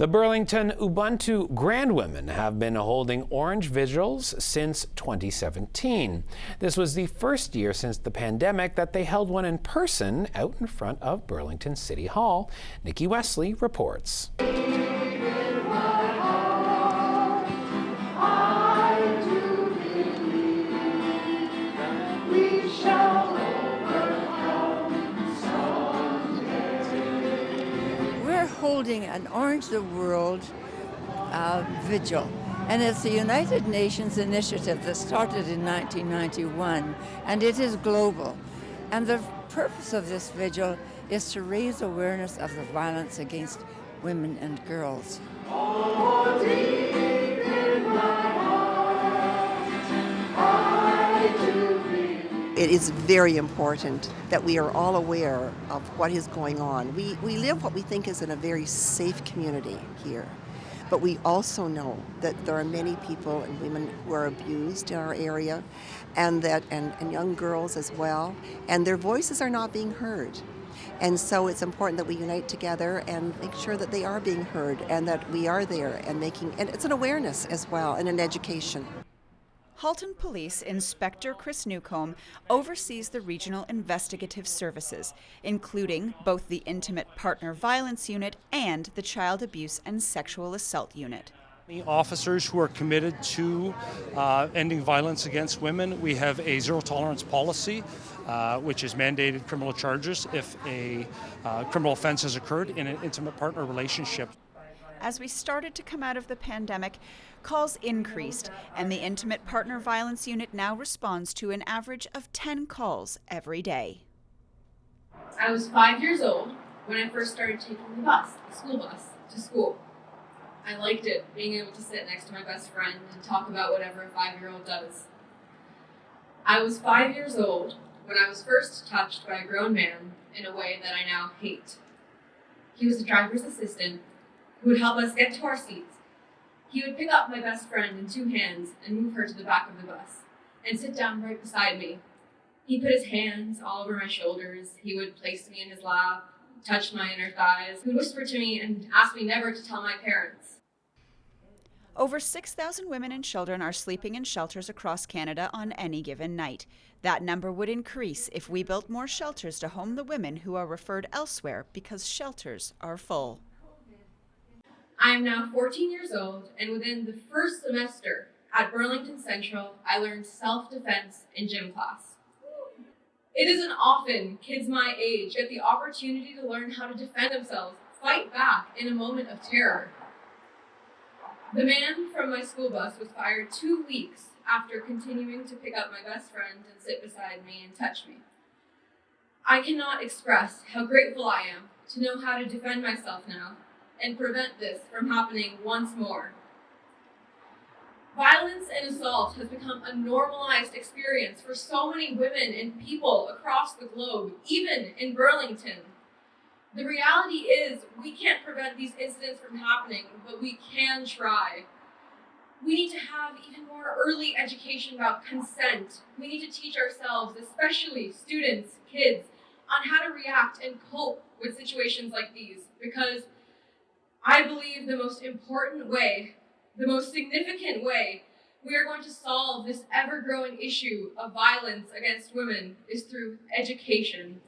The Burlington Ubuntu Grandwomen have been holding Orange Vigils since 2017. This was the first year since the pandemic that they held one in person out in front of Burlington City Hall. Nikki Wesley reports. We're holding an Orange the World vigil, and it's a United Nations initiative that started in 1991, and it is global. And the purpose of this vigil is to raise awareness of the violence against women and girls. Oh, deep in my heart, I do believe. It is very important that we are all aware of what is going on. We live what we think is in a very safe community here, but we also know that there are many people and women who are abused in our area, and young girls as well, and their voices are not being heard. And so it's important that we unite together and make sure that they are being heard and that we are there and it's an awareness as well and an education. Halton Police Inspector Chris Newcomb oversees the regional investigative services, including both the Intimate Partner Violence Unit and the Child Abuse and Sexual Assault Unit. Officers who are committed to ending violence against women. We have a zero tolerance policy, which is mandated criminal charges if a criminal offense has occurred in an intimate partner relationship. As we started to come out of the pandemic, calls increased, and the Intimate Partner Violence Unit now responds to an average of 10 calls every day. I was 5 years old when I first started taking the school bus, to school. I liked it, being able to sit next to my best friend and talk about whatever a 5-year-old does. I was 5 years old when I was first touched by a grown man in a way that I now hate. He was a driver's assistant who would help us get to our seats. He would pick up my best friend in 2 hands and move her to the back of the bus and sit down right beside me. He put his hands all over my shoulders. He would place me in his lap, touch my inner thighs. He would whisper to me and ask me never to tell my parents. Over 6,000 women and children are sleeping in shelters across Canada on any given night. That number would increase if we built more shelters to home the women who are referred elsewhere because shelters are full. I am now 14 years old, and within the first semester at Burlington Central, I learned self-defense in gym class. It isn't often kids my age get the opportunity to learn how to defend themselves, fight back in a moment of terror. The man from my school bus was fired 2 weeks after continuing to pick up my best friend and sit beside me and touch me. I cannot express how grateful I am to know how to defend myself now and prevent this from happening once more. Violence and assault has become a normalized experience for so many women and people across the globe, even in Burlington. The reality is we can't prevent these incidents from happening, but we can try. We need to have even more early education about consent. We need to teach ourselves, especially students, kids, on how to react and cope with situations like these, because I believe the most important way, the most significant way we are going to solve this ever-growing issue of violence against women is through education.